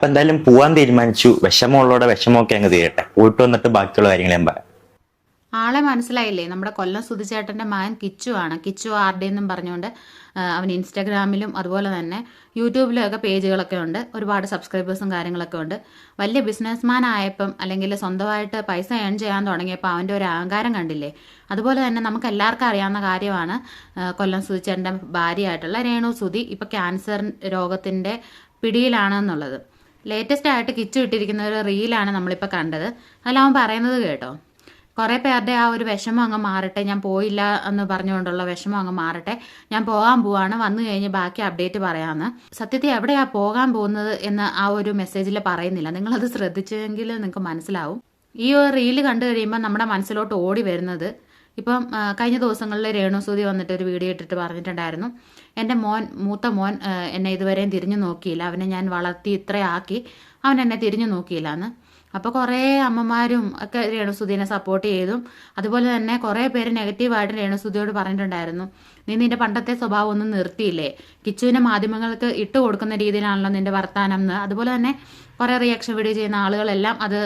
അപ്പൊ എന്തായാലും പോവാൻ തീരുമാനിച്ചു. വിഷമമുള്ളവരുടെ വിഷമമൊക്കെ അങ്ങ് തീരട്ടെ. പോയിട്ട് വന്നിട്ട് ബാക്കിയുള്ള കാര്യങ്ങൾ ഞാൻ പറയാം. ആളെ മനസ്സിലായില്ലേ? നമ്മുടെ കൊല്ലം സുധിച്ചേട്ടൻ്റെ മകൻ കിച്ചു ആണ്. കിച്ചു ആർഡി എന്നും പറഞ്ഞുകൊണ്ട് അവൻ ഇൻസ്റ്റാഗ്രാമിലും അതുപോലെ തന്നെ യൂട്യൂബിലും ഒക്കെ പേജുകളൊക്കെ ഉണ്ട്. ഒരുപാട് സബ്സ്ക്രൈബേഴ്സും കാര്യങ്ങളൊക്കെ ഉണ്ട്. വലിയ ബിസിനസ്മാൻ ആയപ്പം അല്ലെങ്കിൽ സ്വന്തമായിട്ട് പൈസ ഏൺ ചെയ്യാൻ തുടങ്ങിയപ്പോൾ അവൻ്റെ ഒരു അഹങ്കാരം കണ്ടില്ലേ? അതുപോലെ തന്നെ നമുക്ക് എല്ലാവർക്കും അറിയാവുന്ന കാര്യമാണ് കൊല്ലം സുധിച്ചേട്ടൻ്റെ ഭാര്യയായിട്ടുള്ള രേണു സുധി ഇപ്പോൾ ക്യാൻസർ രോഗത്തിൻ്റെ പിടിയിലാണെന്നുള്ളത്. ലേറ്റസ്റ്റ് ആയിട്ട് കിച്ചു ഇട്ടിരിക്കുന്ന ഒരു റീലാണ് നമ്മളിപ്പോൾ കണ്ടത്. അതിലവൻ പറയുന്നത് കേട്ടോ, കുറേ പേരുടെ ആ ഒരു വിഷമം അങ്ങ് മാറട്ടെ, ഞാൻ പോയില്ല എന്ന് പറഞ്ഞുകൊണ്ടുള്ള വിഷമം അങ്ങ് മാറട്ടെ, ഞാൻ പോകാൻ പോവാണ്, വന്നു കഴിഞ്ഞ് ബാക്കി അപ്ഡേറ്റ് പറയാമെന്ന്. സത്യത്തിൽ എവിടെയാ പോകാൻ പോകുന്നത് എന്ന് ആ ഒരു മെസ്സേജിൽ പറയുന്നില്ല. നിങ്ങളത് ശ്രദ്ധിച്ചെങ്കിൽ നിങ്ങൾക്ക് മനസ്സിലാവും. ഈ ഒരു റീല് കണ്ടു കഴിയുമ്പോൾ നമ്മുടെ മനസ്സിലോട്ട് ഓടി വരുന്നത്, ഇപ്പം കഴിഞ്ഞ ദിവസങ്ങളിൽ രേണുസുതി വന്നിട്ട് ഒരു വീഡിയോ ഇട്ടിട്ട് പറഞ്ഞിട്ടുണ്ടായിരുന്നു, എൻ്റെ മൂത്ത മോൻ എന്നെ ഇതുവരെയും തിരിഞ്ഞു നോക്കിയില്ല, അവനെ ഞാൻ വളർത്തി ഇത്രയാക്കി, അവൻ എന്നെ തിരിഞ്ഞു നോക്കിയില്ല എന്ന്. അപ്പോൾ കുറേ അമ്മമാരും ഒക്കെ രേണുസുതിനെ സപ്പോർട്ട് ചെയ്തും അതുപോലെ തന്നെ കുറേ പേര് നെഗറ്റീവായിട്ട് രേണുസുതിയോട് പറഞ്ഞിട്ടുണ്ടായിരുന്നു, നീ നിന്റെ പണ്ടത്തെ സ്വഭാവം ഒന്നും നിർത്തിയില്ലേ, കിച്ചുവിനെ മാധ്യമങ്ങൾക്ക് ഇട്ട് കൊടുക്കുന്ന രീതിയിലാണല്ലോ നിന്റെ വർത്താനം എന്ന്. അതുപോലെ തന്നെ കുറേ റിയാക്ഷൻ വീഡിയോ ചെയ്യുന്ന ആളുകളെല്ലാം അത്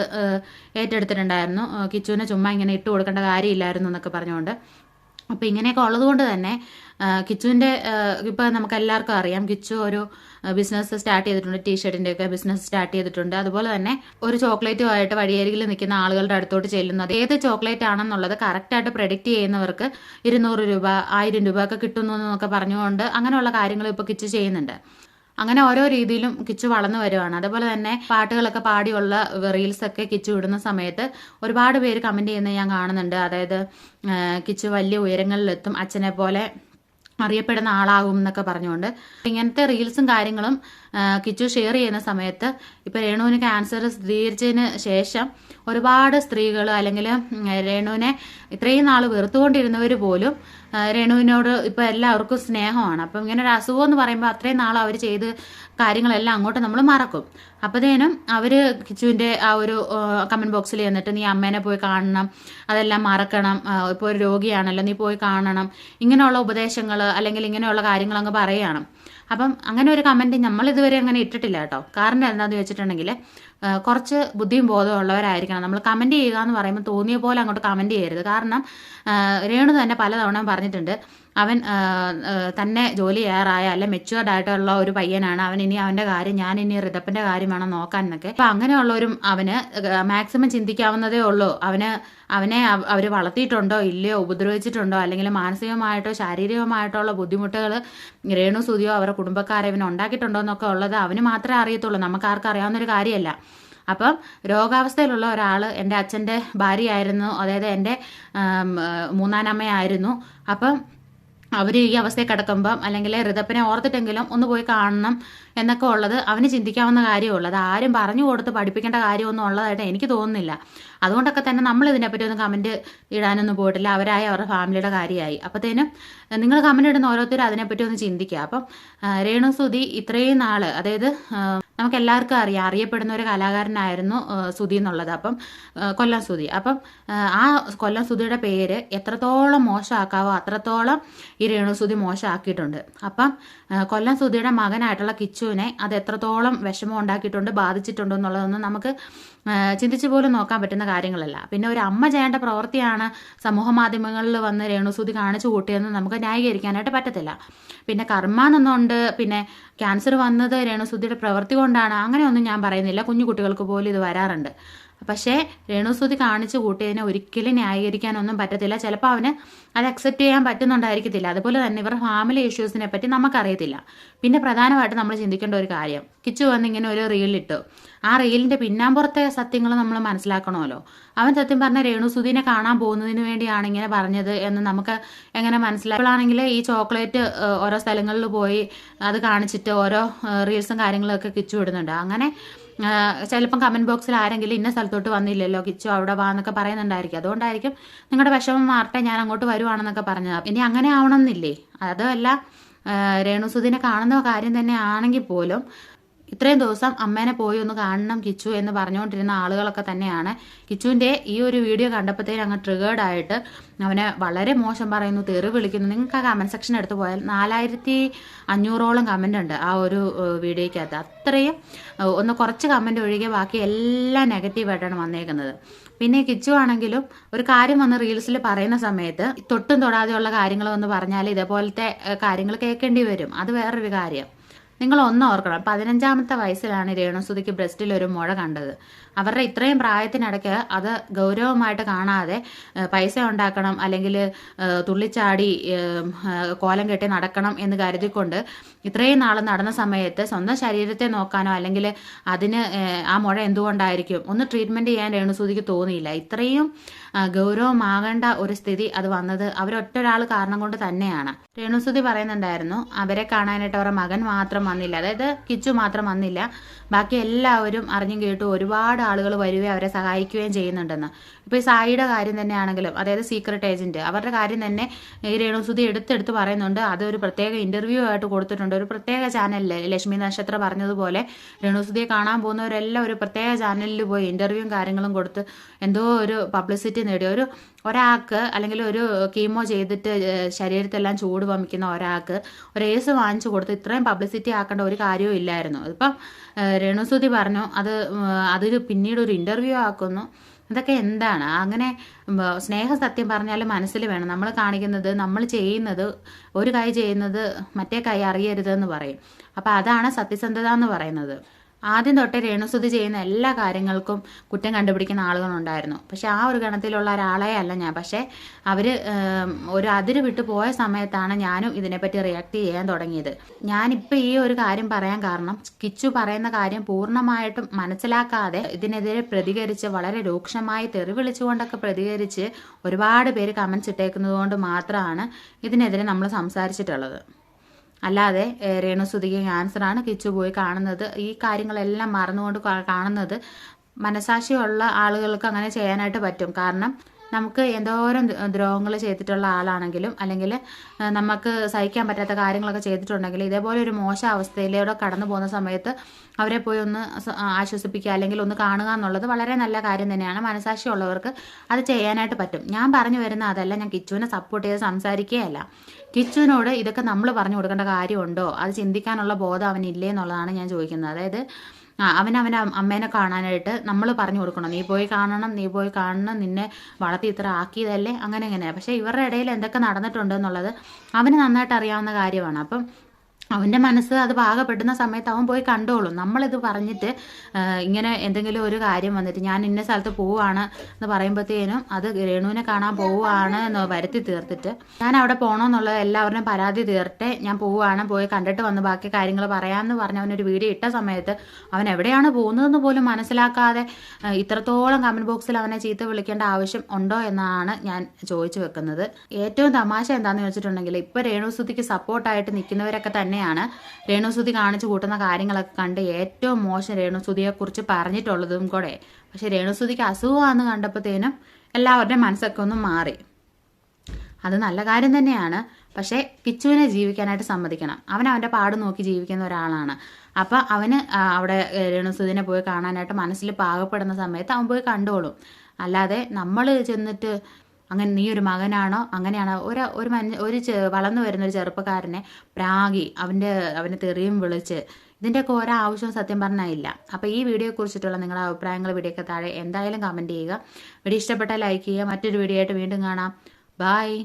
ഏറ്റെടുത്തിട്ടുണ്ടായിരുന്നു. കിച്ചുവിനെ ചുമ്മാ ഇങ്ങനെ ഇട്ട് കൊടുക്കേണ്ട കാര്യമില്ലായിരുന്നു എന്നൊക്കെ പറഞ്ഞുകൊണ്ട്. അപ്പോൾ ഇങ്ങനെയൊക്കെ ഉള്ളതുകൊണ്ട് തന്നെ കിച്ചുവിൻ്റെ ഇപ്പോൾ നമുക്ക് എല്ലാവർക്കും അറിയാം, കിച്ചു ഒരു ബിസിനസ് സ്റ്റാർട്ട് ചെയ്തിട്ടുണ്ട്, ടീഷർട്ടിൻ്റെയൊക്കെ ബിസിനസ് സ്റ്റാർട്ട് ചെയ്തിട്ടുണ്ട്. അതുപോലെ തന്നെ ഒരു ചോക്ലേറ്റുമായിട്ട് വഴിയരികിൽ നിൽക്കുന്ന ആളുകളുടെ അടുത്തോട്ട് ചെല്ലുന്നത് ഏത് ചോക്ലേറ്റ് ആണെന്നുള്ളത് കറക്റ്റായിട്ട് പ്രഡിക്റ്റ് ചെയ്യുന്നവർക്ക് 200 രൂപ 1000 രൂപ ഒക്കെ കിട്ടുന്നു എന്നൊക്കെ പറഞ്ഞുകൊണ്ട് അങ്ങനെയുള്ള കാര്യങ്ങൾ ഇപ്പോൾ കിച്ചു ചെയ്യുന്നുണ്ട്. അങ്ങനെ ഓരോ രീതിയിലും കിച്ചു വളർന്നു വരുവാണ്. അതുപോലെ തന്നെ പാട്ടുകളൊക്കെ പാടിയുള്ള റീൽസൊക്കെ കിച്ചു ഇടുന്ന സമയത്ത് ഒരുപാട് പേര് കമൻറ്റ് ചെയ്യുന്നത് ഞാൻ കാണുന്നുണ്ട്. അതായത് കിച്ചു വലിയ ഉയരങ്ങളിലെത്തും, അച്ഛനെ പോലെ അറിയപ്പെടുന്ന ആളാകും എന്നൊക്കെ പറഞ്ഞുകൊണ്ട്. ഇങ്ങനത്തെ റീൽസും കാര്യങ്ങളും കിച്ചു ഷെയർ ചെയ്യുന്ന സമയത്ത് ഇപ്പോൾ രേണുവിന് ക്യാൻസർ സ്ഥിരീകരിച്ചതിന് ശേഷം ഒരുപാട് സ്ത്രീകൾ അല്ലെങ്കിൽ രേണുവിനെ ഇത്രയും നാൾ വെറുത്തുകൊണ്ടിരുന്നവർ പോലും രേണുവിനോട് ഇപ്പോൾ എല്ലാവർക്കും സ്നേഹമാണ്. അപ്പം ഇങ്ങനെ ഒരു അസുഖം എന്ന് പറയുമ്പോൾ അത്രയും നാൾ അവർ ചെയ്ത് കാര്യങ്ങളെല്ലാം അങ്ങോട്ട് നമ്മൾ മറക്കും. അപ്പോഴത്തേനും അവർ കിച്ചുവിൻ്റെ ആ ഒരു കമൻറ്റ് ബോക്സിൽ ചെന്നിട്ട് നീ അമ്മേനെ പോയി കാണണം, അതെല്ലാം മറക്കണം, ഇപ്പോൾ ഒരു രോഗിയാണല്ലോ നീ പോയി കാണണം, ഇങ്ങനെയുള്ള ഉപദേശങ്ങൾ അല്ലെങ്കിൽ ഇങ്ങനെയുള്ള കാര്യങ്ങൾ അങ്ങ് പറയുകയാണ്. അപ്പം അങ്ങനെ ഒരു കമൻറ്റ് നമ്മളിതുവരെ അങ്ങനെ ഇട്ടിട്ടില്ല കേട്ടോ. കാരണം എന്താണെന്ന് വെച്ചിട്ടുണ്ടെങ്കിൽ കുറച്ച് ബുദ്ധിയും ബോധവും ഉള്ളവരായിരിക്കണം. നമ്മൾ കമൻറ്റ് ചെയ്യുക എന്ന് പറയുമ്പോൾ തോന്നിയ പോലെ അങ്ങോട്ട് കമൻറ്റ് ചെയ്യരുത്. കാരണം രേണു തന്നെ പലതവണ പറഞ്ഞിട്ടുണ്ട്, അവൻ തന്നെ ജോലി ചെയ്യാറായ അല്ലെ മെച്യൂർഡ് ആയിട്ടുള്ള ഒരു പയ്യനാണ്, അവൻ ഇനി അവൻ്റെ കാര്യം, ഞാൻ ഇനി ഋതപ്പൻ്റെ കാര്യം വേണം നോക്കാൻ എന്നൊക്കെ. അപ്പം അങ്ങനെയുള്ളവരും അവന് മാക്സിമം ചിന്തിക്കാവുന്നതേ ഉള്ളൂ. അവനെ അവർ വളർത്തിയിട്ടുണ്ടോ ഇല്ലയോ, ഉപദ്രവിച്ചിട്ടുണ്ടോ അല്ലെങ്കിൽ മാനസികമായിട്ടോ ശാരീരികമായിട്ടോ ഉള്ള ബുദ്ധിമുട്ടുകൾ രേണു സുതിയോ അവരുടെ കുടുംബക്കാരെ ഇവന് ഉണ്ടാക്കിയിട്ടുണ്ടോ എന്നൊക്കെ ഉള്ളത് അവന് മാത്രമേ അറിയത്തുള്ളൂ, നമുക്ക് ആർക്കും അറിയാവുന്നൊരു കാര്യമല്ല. അപ്പം രോഗാവസ്ഥയിലുള്ള ഒരാൾ എൻ്റെ അച്ഛൻ്റെ ഭാര്യയായിരുന്നു, അതായത് എൻ്റെ മൂന്നാനമ്മയായിരുന്നു. അപ്പം അവർ ഈ അവസ്ഥയിൽ കിടക്കുമ്പം അല്ലെങ്കിൽ ഋതപ്പനെ ഓർത്തിട്ടെങ്കിലും ഒന്ന് പോയി കാണണം എന്നൊക്കെ ഉള്ളത് അവന് ചിന്തിക്കാവുന്ന കാര്യമുള്ളൂ. അത് ആരും പറഞ്ഞു കൊടുത്ത് പഠിപ്പിക്കേണ്ട കാര്യമൊന്നും ഉള്ളതായിട്ട് എനിക്ക് തോന്നുന്നില്ല. അതുകൊണ്ടൊക്കെ തന്നെ നമ്മൾ ഇതിനെപ്പറ്റി ഒന്നും കമൻറ്റ് ഇടാനൊന്നും പോയിട്ടില്ല. അവരായി അവരുടെ ഫാമിലിയുടെ കാര്യമായി. അപ്പോഴത്തേനും നിങ്ങൾ കമൻറ്റ് ഇടുന്ന ഓരോരുത്തരും അതിനെപ്പറ്റി ഒന്ന് ചിന്തിക്കുക. അപ്പം രേണു സുധി ഇത്രയും നാൾ, അതായത് നമുക്ക് എല്ലാവർക്കും അറിയാം, അറിയപ്പെടുന്ന ഒരു കലാകാരനായിരുന്നു സുധി എന്നുള്ളത്. അപ്പം കൊല്ലം സുധി. അപ്പം ആ കൊല്ലം സുധിയുടെ പേര് എത്രത്തോളം മോശമാക്കാവോ അത്രത്തോളം ഈ രേണു സുധി മോശമാക്കിയിട്ടുണ്ട്. അപ്പം കൊല്ലം സുധിയുടെ മകനായിട്ടുള്ള കിച്ചുവിനെ അത് എത്രത്തോളം വിഷമം ഉണ്ടാക്കിയിട്ടുണ്ട്, ബാധിച്ചിട്ടുണ്ടോ എന്നുള്ളതൊന്നും നമുക്ക് ചിന്തിച്ചു പോലും നോക്കാൻ പറ്റുന്ന കാര്യങ്ങളല്ല. പിന്നെ ഒരു അമ്മ ചെയ്യേണ്ട പ്രവൃത്തിയാണ് സമൂഹ മാധ്യമങ്ങളിൽ വന്ന് രേണുസുതി കാണിച്ചു കൂട്ടിയെന്ന് നമുക്ക് ന്യായീകരിക്കാനായിട്ട് പറ്റത്തില്ല. പിന്നെ കർമ്മ എന്നുണ്ട്, പിന്നെ ക്യാൻസർ വന്നത് രേണുസുതിയുടെ പ്രവൃത്തി കൊണ്ടാണ്, അങ്ങനെയൊന്നും ഞാൻ പറയുന്നില്ല. കുഞ്ഞു കുട്ടികൾക്ക് പോലും ഇത് വരാറുണ്ട്. പക്ഷേ രേണുസുതി കാണിച്ചു കൂട്ടിയതിനെ ഒരിക്കലും ന്യായീകരിക്കാനൊന്നും പറ്റത്തില്ല. ചിലപ്പോൾ അവന് അത് അക്സെപ്റ്റ് ചെയ്യാൻ പറ്റുന്നുണ്ടായിരിക്കത്തില്ല. അതുപോലെ തന്നെ ഇവരുടെ ഫാമിലി ഇഷ്യൂസിനെ പറ്റി നമുക്കറിയത്തില്ല. പിന്നെ പ്രധാനമായിട്ട് നമ്മൾ ചിന്തിക്കേണ്ട ഒരു കാര്യം, കിച്ചു വന്ന് ഇങ്ങനെ ഒരു റീലിട്ടു, ആ റീലിൻ്റെ പിന്നാമ്പുറത്തെ സത്യങ്ങൾ നമ്മൾ മനസ്സിലാക്കണമല്ലോ. അവൻ സത്യം പറഞ്ഞ രേണുസുതിനെ കാണാൻ പോകുന്നതിന് വേണ്ടിയാണ് ഇങ്ങനെ പറഞ്ഞത് എന്ന് നമുക്ക് എങ്ങനെ മനസ്സിലാക്കുകയാണെങ്കിൽ ഈ ചോക്ലേറ്റ് ഓരോ സ്ഥലങ്ങളിൽ പോയി അത് കാണിച്ചിട്ട് ഓരോ റീൽസും കാര്യങ്ങളൊക്കെ കിച്ചു ഇടുന്നുണ്ട്. അങ്ങനെ ചിലപ്പം കമൻറ്റ് ബോക്സിൽ ആരെങ്കിലും ഇന്ന സ്ഥലത്തോട്ട് വന്നില്ലല്ലോ കിച്ചു അവിടെ വാ എന്നൊക്കെ പറയുന്നുണ്ടായിരിക്കും. അതുകൊണ്ടായിരിക്കും നിങ്ങളുടെ വിഷമം മാറട്ടെ ഞാൻ അങ്ങോട്ട് വരുവാണെന്നൊക്കെ പറഞ്ഞത്. ഇനി അങ്ങനെ ആവണമെന്നില്ലേ? അതല്ല, രേണുസുതിനെ കാണുന്ന കാര്യം തന്നെ ആണെങ്കിൽ പോലും ഇത്രയും ദിവസം അമ്മേനെ പോയി ഒന്ന് കാണണം കിച്ചു എന്ന് പറഞ്ഞുകൊണ്ടിരുന്ന ആളുകളൊക്കെ തന്നെയാണ് കിച്ചുവിൻ്റെ ഈ ഒരു വീഡിയോ കണ്ടപ്പോഴത്തേനും അങ്ങ് ട്രിഗേർഡ് ആയിട്ട് അവനെ വളരെ മോശം പറയുന്നു, തെറി വിളിക്കുന്നു. നിങ്ങൾക്ക് ആ കമൻറ്റ് സെക്ഷൻ എടുത്ത് പോയാൽ 4500ഓളം കമൻ്റ് ഉണ്ട് ആ ഒരു വീഡിയോയ്ക്കകത്ത്. അത്രയും ഒന്ന് കുറച്ച് കമൻ്റ് ഒഴികെ ബാക്കി എല്ലാം നെഗറ്റീവായിട്ടാണ് വന്നേക്കുന്നത്. പിന്നെ കിച്ചു ആണെങ്കിലും ഒരു കാര്യം വന്ന് റീൽസിൽ പറയുന്ന സമയത്ത് തൊട്ടും തൊടാതെയുള്ള കാര്യങ്ങൾ വന്ന് പറഞ്ഞാൽ ഇതേപോലത്തെ കാര്യങ്ങൾ കേൾക്കേണ്ടി വരും. അത് വേറൊരു കാര്യം. നിങ്ങൾ ഒന്ന് ഓർക്കണം, 15ാമത്തെ വയസ്സിലാണ് രേണുസുതിക്ക് ബ്രസ്റ്റിൽ ഒരു മുഴ കണ്ടത്. അവരുടെ ഇത്രയും പ്രായത്തിനിടയ്ക്ക് അത് ഗൗരവമായിട്ട് കാണാതെ പൈസ ഉണ്ടാക്കണം അല്ലെങ്കിൽ തുള്ളിച്ചാടി കോലം കെട്ടി നടക്കണം എന്ന് കരുതിക്കൊണ്ട് ഇത്രയും നാൾ നടന്ന സമയത്ത് സ്വന്തം ശരീരത്തെ നോക്കാനോ അല്ലെങ്കിൽ അതിന് ആ മുഴ എന്തുകൊണ്ടായിരിക്കും ഒന്ന് ട്രീറ്റ്മെൻറ്റ് ചെയ്യാൻ രേണുസുതിക്ക് തോന്നിയില്ല. ഇത്രയും ഗൗരവമാകേണ്ട ഒരു സ്ഥിതി അത് വന്നത് അവരൊറ്റൊരാൾ കാരണം കൊണ്ട് തന്നെയാണ്. രേണുസുതി പറയുന്നുണ്ടായിരുന്നു അവരെ കാണാനായിട്ട് അവരുടെ മകൻ മാത്രം വന്നില്ല, അതായത് കിച്ചു മാത്രം വന്നില്ല, ബാക്കി എല്ലാവരും അറിഞ്ഞും കേട്ടു ഒരുപാട് ആളുകൾ വരികയും അവരെ സഹായിക്കുകയും ചെയ്യുന്നുണ്ടെന്ന്. ഇപ്പോൾ ഈ സായിയുടെ കാര്യം തന്നെയാണെങ്കിലും, അതായത് സീക്രട്ട് ഏജന്റ്, അവരുടെ കാര്യം തന്നെ ഈ രേണുസുതി എടുത്തെടുത്ത് പറയുന്നുണ്ട്. അതൊരു പ്രത്യേക ഇന്റർവ്യൂ ആയിട്ട് കൊടുത്തിട്ടുണ്ട് ഒരു പ്രത്യേക ചാനലിൽ. ലക്ഷ്മി നക്ഷത്ര പറഞ്ഞതുപോലെ രേണുസുതിയെ കാണാൻ പോകുന്നവരെല്ലാം ഒരു പ്രത്യേക ചാനലിൽ പോയി ഇന്റർവ്യൂവും കാര്യങ്ങളും കൊടുത്ത് എന്തോ ഒരു പബ്ലിസിറ്റി നേടി. ഒരാൾക്ക് അല്ലെങ്കിൽ ഒരു കീമോ ചെയ്തിട്ട് ശരീരത്തെല്ലാം ചൂട് വമിക്കുന്ന ഒരാൾക്ക് ഒരു ഏസ് വാങ്ങിച്ചു കൊടുത്ത് ഇത്രയും പബ്ലിസിറ്റി ആക്കേണ്ട ഒരു കാര്യവും ഇല്ലായിരുന്നു. അതിപ്പം രേണുസുതി പറഞ്ഞു അതൊരു പിന്നീട് ഒരു ഇന്റർവ്യൂ ആക്കുന്നു. ഇതൊക്കെ എന്താണ്? അങ്ങനെ സ്നേഹം സത്യം പറഞ്ഞാൽ മനസ്സിൽ വേണം. നമ്മൾ കാണിക്കുന്നത്, നമ്മൾ ചെയ്യുന്നത്, ഒരു കൈ ചെയ്യുന്നത് മറ്റേ കൈ അറിയരുതെന്ന് പറയും. അപ്പം അതാണ് സത്യസന്ധത എന്ന് പറയുന്നത്. ആദ്യം തൊട്ടേ രേണുസുതി ചെയ്യുന്ന എല്ലാ കാര്യങ്ങൾക്കും കുറ്റം കണ്ടുപിടിക്കുന്ന ആളുകളുണ്ടായിരുന്നു. പക്ഷെ ആ ഒരു ഗണത്തിലുള്ള ഒരാളെ അല്ല ഞാൻ. പക്ഷേ അവർ ഒരു അതിര് വിട്ടു പോയ സമയത്താണ് ഞാനും ഇതിനെപ്പറ്റി റിയാക്ട് ചെയ്യാൻ തുടങ്ങിയത്. ഞാനിപ്പോൾ ഈ ഒരു കാര്യം പറയാൻ കാരണം കിച്ചു പറയുന്ന കാര്യം പൂർണ്ണമായിട്ടും മനസ്സിലാക്കാതെ ഇതിനെതിരെ പ്രതികരിച്ച് വളരെ രൂക്ഷമായി തെറി വിളിച്ചുകൊണ്ടൊക്കെ പ്രതികരിച്ച് ഒരുപാട് പേര് കമൻസ് ഇട്ടേക്കുന്നത് കൊണ്ട് മാത്രമാണ് ഇതിനെതിരെ നമ്മൾ സംസാരിച്ചിട്ടുള്ളത്. അല്ലാതെ രേണുസുതിക്ക് ക്യാൻസറാണ്, കിച്ചു പോയി കാണുന്നത്, ഈ കാര്യങ്ങളെല്ലാം മറന്നുകൊണ്ട് കാണുന്നത് മനസാക്ഷിയുള്ള ആളുകൾക്ക് അങ്ങനെ ചെയ്യാനായിട്ട് പറ്റും. കാരണം നമുക്ക് എന്തോരം ദ്രോഹങ്ങൾ ചെയ്തിട്ടുള്ള ആളാണെങ്കിലും അല്ലെങ്കിൽ നമുക്ക് സഹിക്കാൻ പറ്റാത്ത കാര്യങ്ങളൊക്കെ ചെയ്തിട്ടുണ്ടെങ്കിൽ ഇതേപോലെ ഒരു മോശം അവസ്ഥയിലൂടെ കടന്നു പോകുന്ന സമയത്ത് അവരെ പോയി ഒന്ന് ആശ്വസിപ്പിക്കുക അല്ലെങ്കിൽ ഒന്ന് കാണുക എന്നുള്ളത് വളരെ നല്ല കാര്യം തന്നെയാണ്. മനസാക്ഷിയുള്ളവർക്ക് അത് ചെയ്യാനായിട്ട് പറ്റും. ഞാൻ പറഞ്ഞു വരുന്ന അതല്ല, ഞാൻ കിച്ചുവിനെ സപ്പോർട്ട് ചെയ്ത് സംസാരിക്കുകയല്ല. കിച്ചുവിനോട് ഇതൊക്കെ നമ്മൾ പറഞ്ഞു കൊടുക്കേണ്ട കാര്യമുണ്ടോ, അത് ചിന്തിക്കാനുള്ള ബോധം അവനില്ലേ എന്നുള്ളതാണ് ഞാൻ ചോദിക്കുന്നത്. അതായത് അവനെ അമ്മേനെ കാണാനായിട്ട് നമ്മൾ പറഞ്ഞു കൊടുക്കണം, നീ പോയി കാണണം, നിന്നെ വളർത്തി ഇത്ര ആക്കിയതല്ലേ, അങ്ങനെ. പക്ഷേ ഇവരുടെ ഇടയിൽ എന്തൊക്കെ നടന്നിട്ടുണ്ട് എന്നുള്ളത് അവന് നന്നായിട്ട് അറിയാവുന്ന കാര്യമാണ്. അപ്പം അവൻ്റെ മനസ്സ് അത് പാകപ്പെടുന്ന സമയത്ത് അവൻ പോയി കണ്ടോളും. നമ്മളിത് പറഞ്ഞിട്ട് ഇങ്ങനെ എന്തെങ്കിലും ഒരു കാര്യം വന്നിട്ട് ഞാൻ ഇന്ന സ്ഥലത്ത് പോവുകയാണ് എന്ന് പറയുമ്പോഴത്തേനും അത് രേണുവിനെ കാണാൻ പോവുകയാണ് എന്ന് വരുത്തി തീർത്തിട്ട് ഞാൻ അവിടെ പോകണമെന്നുള്ളത് എല്ലാവരുടെയും പരാതി തീർത്തെ, ഞാൻ പോവുകയാണ്, പോയി കണ്ടിട്ട് വന്ന് ബാക്കി കാര്യങ്ങൾ പറയാമെന്ന് പറഞ്ഞ് അവനൊരു വീഡിയോ ഇട്ട സമയത്ത് അവൻ എവിടെയാണ് പോകുന്നതെന്ന് പോലും മനസ്സിലാക്കാതെ ഇത്രത്തോളം കമൻറ്റ് ബോക്സിൽ അവനെ ചീത്ത വിളിക്കേണ്ട ആവശ്യം ഉണ്ടോ എന്നാണ് ഞാൻ ചോദിച്ചു വെക്കുന്നത്. ഏറ്റവും തമാശ എന്താണെന്ന് വെച്ചിട്ടുണ്ടെങ്കിൽ ഇപ്പോൾ രേണുസുതിക്ക് സപ്പോർട്ടായിട്ട് നിൽക്കുന്നവരൊക്കെ തന്നെയാണ് രേണുസുതി കാണിച്ചു കൂട്ടുന്ന കാര്യങ്ങളൊക്കെ കണ്ട് ഏറ്റവും മോശം രേണുസുതിയെക്കുറിച്ച് പറഞ്ഞിട്ടുള്ളതും കൂടെ. പക്ഷെ രേണുസുതിക്ക് അസുഖമാണെന്ന് കണ്ടപ്പോഴത്തേനും എല്ലാവരുടെയും മനസ്സൊക്കെ ഒന്നും മാറി. അത് നല്ല കാര്യം തന്നെയാണ്. പക്ഷേ കിച്ചുവിനെ ജീവിക്കാനായിട്ട് സമ്മതിക്കണം. അവൻ്റെ പാട് നോക്കി ജീവിക്കുന്ന ഒരാളാണ്. അപ്പം അവന് അവിടെ രേണുസുതിനെ പോയി കാണാനായിട്ട് മനസ്സിൽ പാകപ്പെടുന്ന സമയത്ത് അവൻ പോയി കണ്ടോളും. അല്ലാതെ നമ്മൾ ചെന്നിട്ട് അങ്ങനെ നീ ഒരു മകനാണോ അങ്ങനെയാണോ ഒരു വളർന്നു വരുന്ന ഒരു ചെറുപ്പക്കാരനെ പ്രാഗി അവന് തെറിയും വിളിച്ച് ഇതിൻ്റെയൊക്കെ ഓരോ ആവശ്യവും സത്യം പറഞ്ഞാൽ ഇല്ല. അപ്പോൾ ഈ വീഡിയോയെക്കുറിച്ചിട്ടുള്ള നിങ്ങളുടെ അഭിപ്രായങ്ങൾ വീഡിയോയ്ക്ക് താഴെ എന്തായാലും കമൻറ്റ് ചെയ്യുക. വീഡിയോ ഇഷ്ടപ്പെട്ടാൽ ലൈക്ക് ചെയ്യുക. മറ്റൊരു വീഡിയോ ആയിട്ട് വീണ്ടും കാണാം. ബായ്.